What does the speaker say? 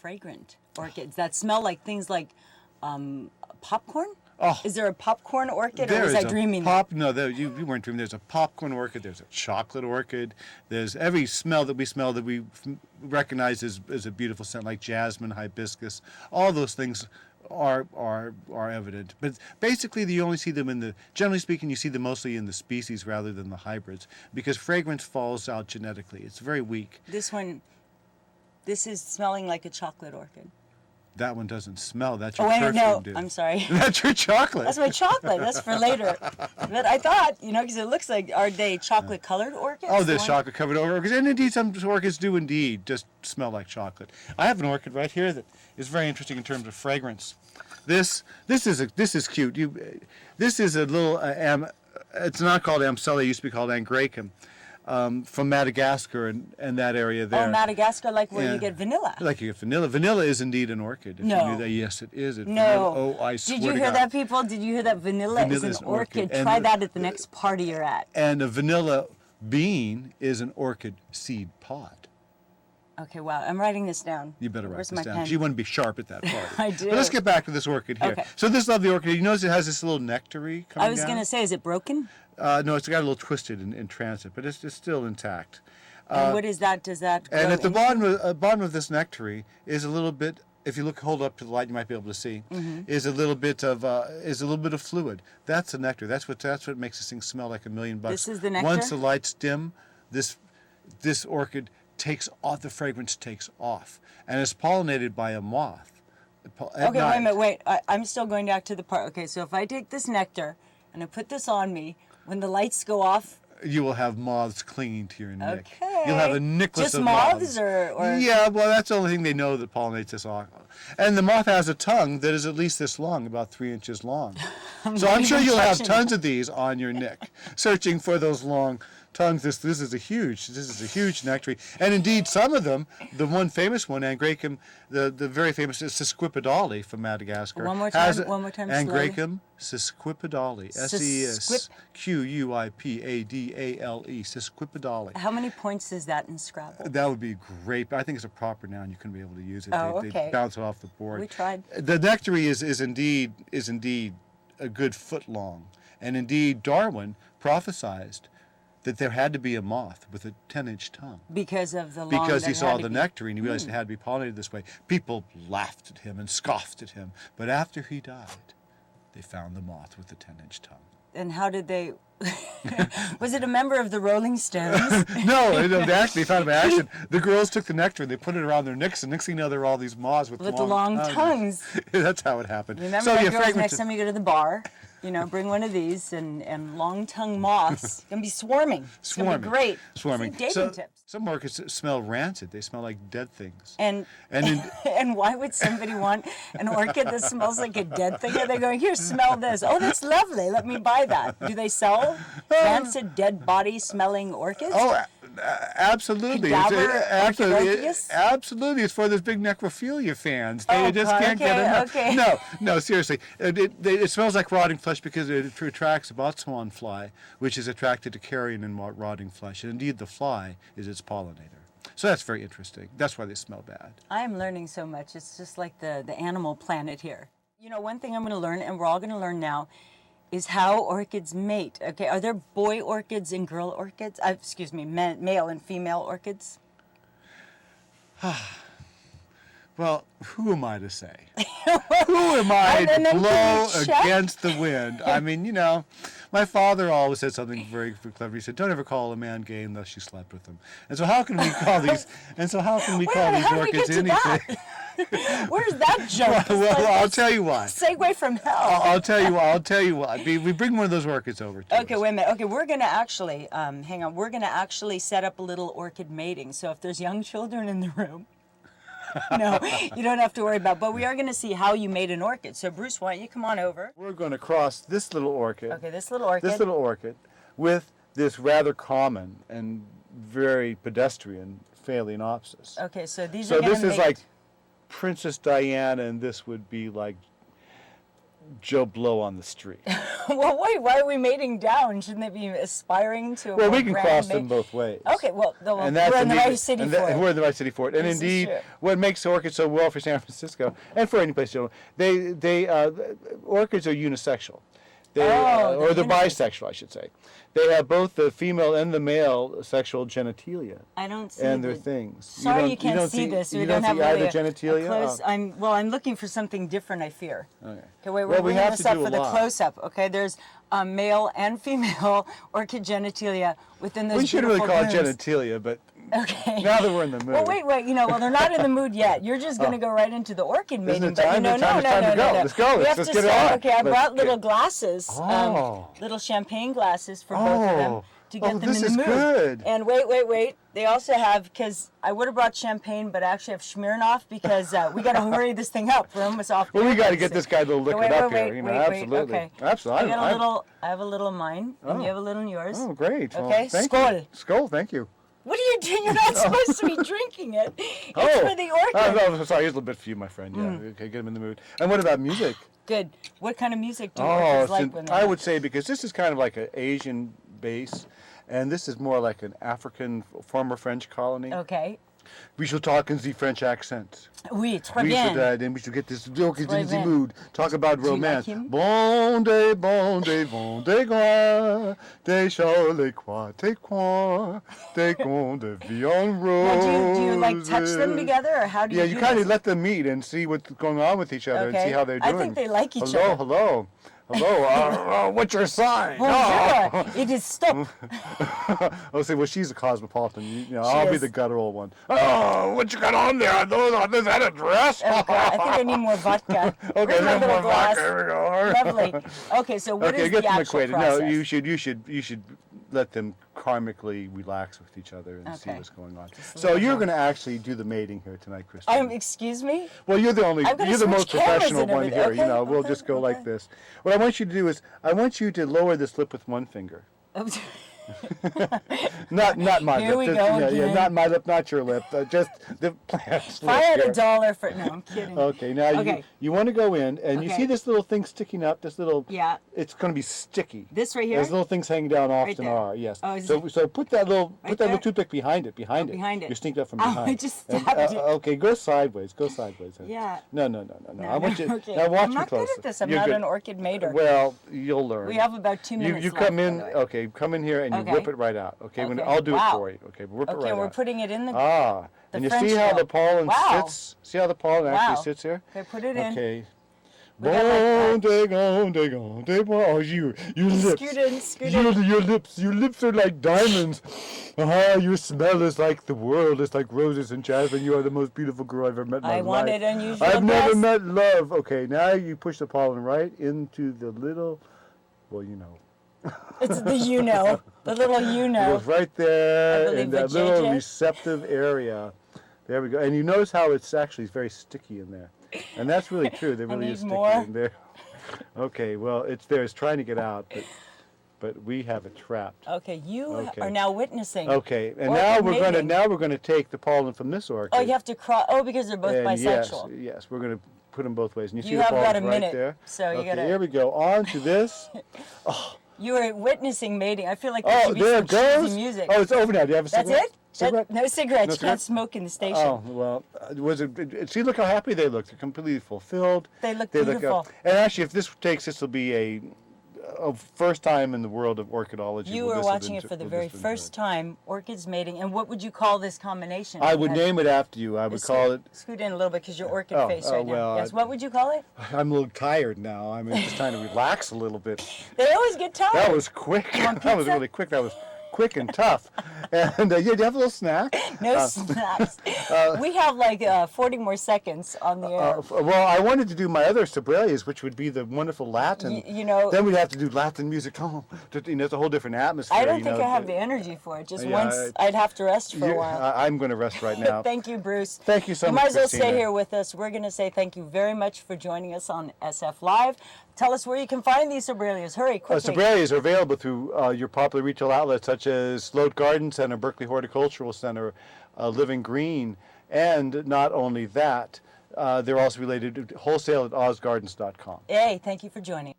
fragrant orchids that smell like things like popcorn. Oh, is there a popcorn orchid, or was I dreaming? No, you weren't dreaming. There's a popcorn orchid. There's a chocolate orchid. There's every smell that we recognize as a beautiful scent, like jasmine, hibiscus. All those things are evident. But basically, you only see them generally speaking, you see them mostly in the species rather than the hybrids, because fragrance falls out genetically. It's very weak. This is smelling like a chocolate orchid. That one doesn't smell. That's your perfume, no, dude. I'm sorry. That's your chocolate. That's my chocolate. That's for later. But I thought, because it looks like, are they chocolate-colored orchids? Oh, there's chocolate-covered orchids. And indeed, some orchids do indeed just smell like chocolate. I have an orchid right here that is very interesting in terms of fragrance. This is cute. This is a little, it's not called Amsella. It used to be called Angraecum. From Madagascar and that area there. Oh, Madagascar, like where you get vanilla. Like you get vanilla. Vanilla is indeed an orchid. If you knew that. Yes, it is. No. Oh, I swear Did you hear that, people? Did you hear that? Vanilla is an orchid. Try that at the next party you're at. And a vanilla bean is an orchid seed pod. Okay, wow. I'm writing this down. You better write this down. Pen? You want to be sharp at that party. I do. But let's get back to this orchid here. Okay. So this lovely orchid, you notice it has this little nectary coming down? I was going to say, is it broken? No, it's got a little twisted in transit, but it's still intact. And what is that? Does that And at the bottom of this nectary is a little bit. If you hold up to the light, you might be able to see. Is a little bit of fluid. That's the nectar. That's what makes this thing smell like $1,000,000. This is the nectar. Once the lights dim, this orchid takes off. The fragrance takes off, and it's pollinated by a moth. Okay, wait a minute. Wait, I'm still going back to the part. Okay, so if I take this nectar and I put this on me, when the lights go off, you will have moths clinging to your neck. Okay. You'll have a necklace of moths. moths. Or... Yeah, well, that's the only thing they know that pollinates this. And the moth has a tongue that is at least this long, about 3 inches long. So I'm sure you'll have tons of these on your neck, searching for those long tongues. This is a huge nectary. And indeed, some of them, the one famous one, Angraecum, the very famous is Sesquipedale from Madagascar. One more time. Angraecum Sesquipedale. Sesquipadale. Sesquipedale. How many points is that in Scrabble? That would be great. But I think it's a proper noun. You couldn't be able to use it. They bounce it off the board. We tried. The nectary is indeed a good foot long. And indeed, Darwin prophesied that there had to be a moth with a 10-inch tongue. Because of the long... Because he saw the nectar and he realized it had to be pollinated this way. People laughed at him and scoffed at him. But after he died, they found the moth with the 10-inch tongue. And how did they... Was it a member of the Rolling Stones? No, they actually found it by accident. The girls took the nectar and they put it around their necks, and next thing you know, there were all these moths with long tongues. That's how it happened. Remember, girls, next time you go to the bar, bring one of these, and long-tongued moths. It's going to be swarming. It's going to be great. Swarming. Dating tips. Some orchids smell rancid. They smell like dead things. And why would somebody want an orchid that smells like a dead thing? Are they going, here, smell this. Oh, that's lovely. Let me buy that. Do they sell rancid, dead body smelling orchids? Oh, absolutely. Absolutely. It's for those big necrophilia fans. They just can't get enough. Okay. No, seriously. It smells like rotting flesh because it attracts a botswan fly, which is attracted to carrion and rotting flesh. And indeed, the fly is its pollinator. So that's very interesting. That's why they smell bad. I am learning so much. It's just like the animal planet here. One thing I'm going to learn, and we're all going to learn now, is how orchids mate. Okay, are there boy orchids and girl orchids? Excuse me, male and female orchids? Well, who am I to say? Who am I to blow against the wind? I mean, my father always said something very clever. He said, "Don't ever call a man gay unless you slept with him." And so how can we call these? These orchids anything? Where's that joke? Well, I'll tell you why. Segue from hell. I'll tell you why. We bring one of those orchids over to Okay, us. wait a minute. Okay, we're going to actually, hang on. We're going to actually set up a little orchid mating. So if there's young children in the room, no, you don't have to worry about. But we are going to see how you made an orchid. So Bruce, why don't you come on over? We're going to cross this little orchid. Okay, this little orchid. This little orchid with this rather common and very pedestrian Phalaenopsis. Okay, so these are going to So this is like Princess Diana, and this would be like Joe Blow on the street. Well, wait, why are we mating down? Shouldn't they be aspiring to a Well, more we can grand cross mate? them both ways. Okay, well, And we're in the indeed- right city and for and it. we're in the right city for it. And This is indeed, true. what makes orchids so well for San Francisco and for any place, orchids are unisexual. Or they're bisexual, I should say. They have both the female and the male sexual genitalia. I don't see and their the- things. Sorry, you can't see this. We You don't have see either really genitalia. close. Oh. I'm looking for something different. I fear. Okay. Okay, wait, Well, we're we bringing have this to up do for a the lot. close-up. Okay, there's male and female orchid genitalia within those We shouldn't really beautiful call blooms. it genitalia, but Okay. now that we're in the mood. Well, wait. Well, they're not in the mood yet. You're just going to go right into the orchid mating. it But time? no. It's time to go. Let's go. We have Let's to get it start. on. Okay, I Let's brought get- little glasses, Oh. little champagne glasses for both of them to get them this in the is mood. good. And wait. They also have, because I would have brought champagne, but I actually have Smirnoff because we got to hurry this thing up. We're almost off. Well, we got to got get this guy a little liquored up here. Absolutely. Okay. Absolutely. I have a little in mine, and you have a little in yours. Oh, great. Well, Okay, thank skål. you. Skål, thank you. What are you doing? You're not supposed to be drinking it. It's for the orchid. Oh, sorry, here's a little bit for you, my friend. Yeah, okay, get him in the mood. And what about music? Good. What kind of music do orchids like when I would say because this is kind of like an Asian base, and this is more like an African former French colony. Okay. We shall talk in the French accent. Oui, très We bien. should, then we should get this orchids in the bien. mood. Talk about you like romance. him? Bon day, gloire, des charles quoi, des quoi, des contes de vie en rose. Now, do you like touch them together, or how do you Yeah, do you kind this? of let them meet and see what's going on with each other and see how they're doing. I think they like each hello, other. Hello, what's your sign? Bonjour. It is stop. I'll say, well, she's a cosmopolitan. You know, She I'll be is. the guttural one. Oh, what you got on there? Is that a dress? Oh, God, I think I need more vodka. Okay, Where's my no little more glass? vodka. Here we go. Lovely. Okay, so what Okay, is get the them actual acquainted. process? No, you should let them karmically relax with each other and see Okay. what's going on. Just a So little you're more. going to actually do the mating here tonight, Christina. Excuse me? Well, you're the I'm gonna you're the most switch cameras professional and one everything. here. You Okay, know, we'll okay, just go okay. like this. What I want you to do is, I want you to lower this lip with one finger. Not my Here lip. we Just- go yeah, again. not my lip, not your lip. Just the plant's If I lip had here. $1 for... No, I'm kidding. Okay, now Okay. you want to go in, and you Okay. see this little thing sticking up, this little, Yeah. it's going to be sticky. This right here? Those little things hanging down often there. are, yes. Oh, is So put that little there? toothpick behind it. behind it. You sneaked up from Ow, behind. I just And, stabbed it. Okay, go sideways. Yeah. No. I want you. Okay. Now watch I'm me not closely. good at this. I'm You're not good. an orchid mater. Well, you'll learn. We have about 2 minutes You left, come in. by the way. Okay, come in here and you Okay. whip it right out. Okay, Okay. I'll do Wow. it for you. Okay, whip it Okay, right we're out. putting it in the... And you French see how roll. the pollen Wow. sits? See how the pollen Wow. actually sits here? Okay, put it in. Okay. We got like Oh, your lips. Scoot in. Your lips are like diamonds. Your smell is like the world. It's like roses and jasmine. You are the most beautiful girl I've ever met in my I life. wanted unusual I've never dress. met love. Okay, now you push the pollen right into the little, well, you know. It's the the little It goes right there I believe in that vajayjay. little receptive area. There we go. And you notice how it's actually very sticky in there. And that's really true. There really need is sticky more. in there. Okay, well, it's there. It's trying to get out, but we have it trapped. Okay, you Okay. are now witnessing. Okay, and Orchid now mating. we're gonna take the pollen from this orchid. Oh, you have to cross. Oh, because they're both and bisexual. Yes, we're gonna put them both ways. And you see You the have about pollen's a right minute, there. so you okay, gotta- here we go. On to this. You are witnessing mating. I feel like there Oh, should be there some it goes. cheesy music. Oh, it's over now. Do you have a That's cigarette? it? Cigarette? No cigarettes. No You can't smoke in the station. Oh well, was it? See, look how happy they look. They're completely fulfilled. They look beautiful. And actually, if this takes, this will be a first time in the world of orchidology. You are watching it for the very first time, orchids mating. And what would you call this combination? I would name it after you. I would call it. Scoot in a little bit because you're orchid Oh, face oh, right well, now. Yes. I- What would you call it? I'm a little tired now. I'm just trying to relax a little bit. They always get tired. That was quick. want That was pizza? really quick. That was quick and tough. And yeah, do you have a little snack? No snaps. We have like 40 more seconds on the air. Well, I wanted to do my other sobrelias, which would be the wonderful Latin. You know, Then we'd have to do Latin music. Oh, it's a whole different atmosphere. I don't you think know. I have the energy for it. Just Yeah, once, I'd have to rest for a You- while. I'm going to rest right now. Thank you, Bruce. Thank you so You much, might as well Christina. stay here with us. We're going to say thank you very much for joining us on SF Live. Tell us where you can find these sobrelias. Hurry, quickly. Sobrelias are available through your popular retail outlets such as Sloat Garden Center, Berkeley Horticultural Center, Living Green, and not only that, they're also related to wholesale at ozgardens.com. Hey, thank you for joining.